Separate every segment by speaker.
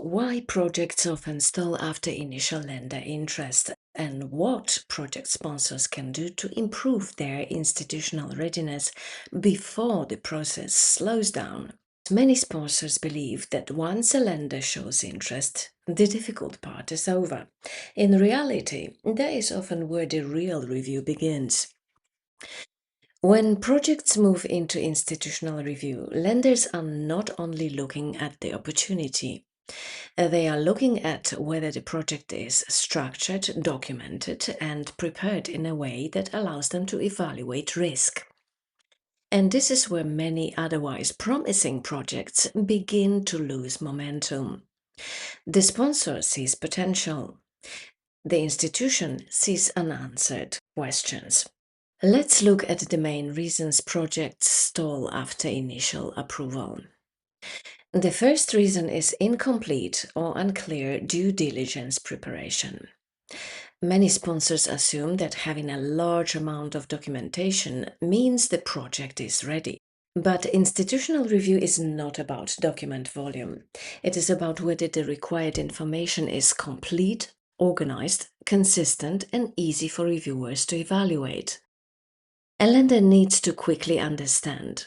Speaker 1: Why projects often stall after initial lender interest, and what project sponsors can do to improve their institutional readiness before the process slows down. Many sponsors believe that once a lender shows interest, the difficult part is over. In reality, that is often where the real review begins. When projects move into institutional review, lenders are not only looking at the opportunity, they are looking at whether the project is structured, documented, and prepared in a way that allows them to evaluate risk. And this is where many otherwise promising projects begin to lose momentum. The sponsor sees potential. The institution sees unanswered questions. Let's look at the main reasons projects stall after initial approval. The first reason is incomplete or unclear due diligence preparation. Many sponsors assume that having a large amount of documentation means the project is ready. But institutional review is not about document volume. It is about whether the required information is complete, organized, consistent, and easy for reviewers to evaluate. A lender needs to quickly understand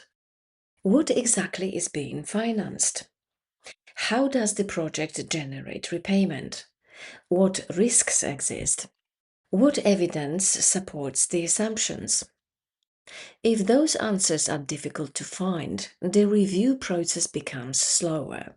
Speaker 1: what exactly is being financed. How does the project generate repayment? What risks exist? What evidence supports the assumptions? If those answers are difficult to find, the review process becomes slower.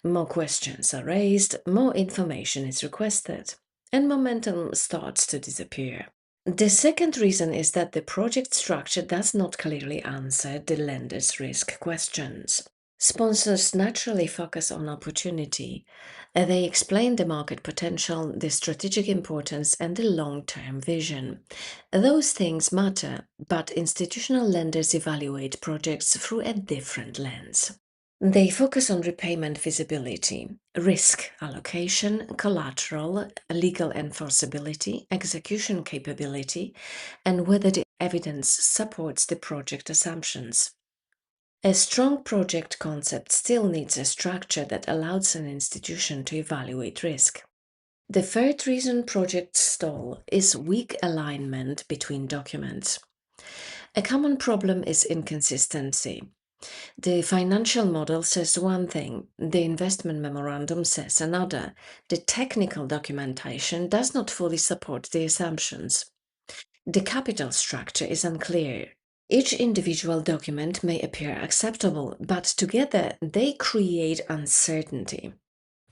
Speaker 1: More questions are raised, more information is requested, and momentum starts to disappear. The second reason is that the project structure does not clearly answer the lender's risk questions. Sponsors naturally focus on opportunity. They explain the market potential, the strategic importance, and the long-term vision. Those things matter, but institutional lenders evaluate projects through a different lens. They focus on repayment visibility, risk allocation, collateral, legal enforceability, execution capability, and whether the evidence supports the project assumptions. A strong project concept still needs a structure that allows an institution to evaluate risk. The third reason projects stall is weak alignment between documents. A common problem is inconsistency. The financial model says one thing, the investment memorandum says another. The technical documentation does not fully support the assumptions. The capital structure is unclear. Each individual document may appear acceptable, but together they create uncertainty.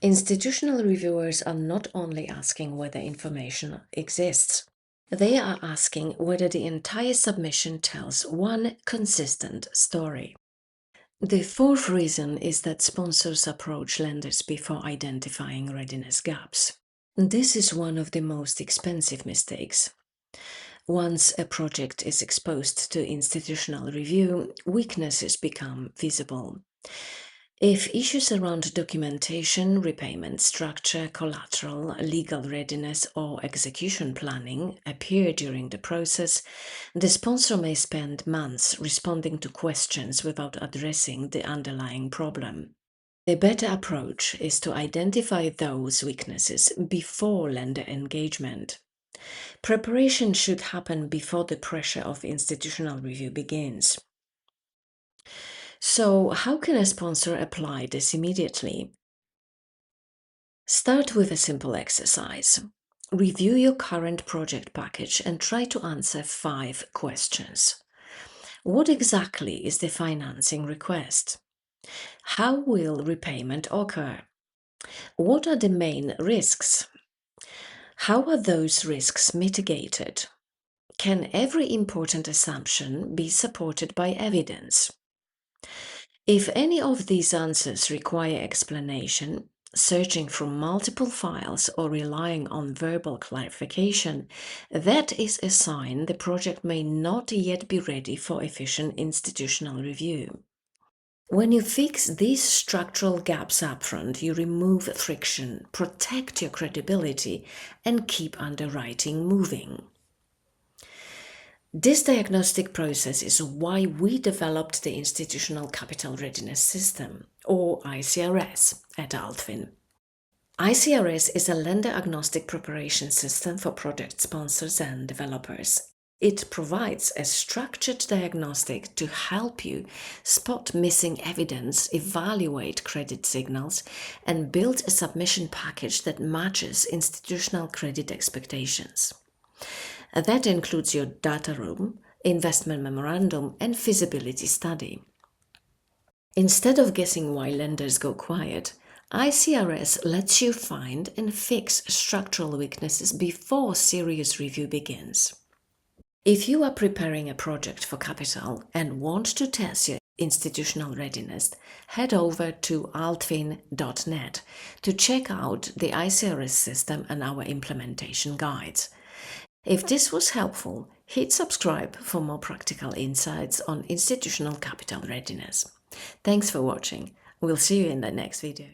Speaker 1: Institutional reviewers are not only asking whether information exists, they are asking whether the entire submission tells one consistent story. The fourth reason is that sponsors approach lenders before identifying readiness gaps. This is one of the most expensive mistakes. Once a project is exposed to institutional review, weaknesses become visible. If issues around documentation, repayment structure, collateral, legal readiness, or execution planning appear during the process, the sponsor may spend months responding to questions without addressing the underlying problem. A better approach is to identify those weaknesses before lender engagement. Preparation should happen before the pressure of institutional review begins. So, how can a sponsor apply this immediately? Start with a simple exercise. Review your current project package and try to answer 5 questions. What exactly is the financing request? How will repayment occur? What are the main risks? How are those risks mitigated? Can every important assumption be supported by evidence? If any of these answers require explanation, searching through multiple files or relying on verbal clarification, that is a sign the project may not yet be ready for efficient institutional review. When you fix these structural gaps upfront, you remove friction, protect your credibility, and keep underwriting moving. This diagnostic process is why we developed the Institutional Capital Readiness System, or ICRS, at Altwin. ICRS is a lender-agnostic preparation system for project sponsors and developers. It provides a structured diagnostic to help you spot missing evidence, evaluate credit signals, and build a submission package that matches institutional credit expectations. That includes your data room, investment memorandum, and feasibility study. Instead of guessing why lenders go quiet, ICRS lets you find and fix structural weaknesses before serious review begins. If you are preparing a project for capital and want to test your institutional readiness, head over to altfin.net to check out the ICRS system and our implementation guides. If this was helpful, hit subscribe for more practical insights on institutional capital readiness. Thanks for watching. We'll see you in the next video.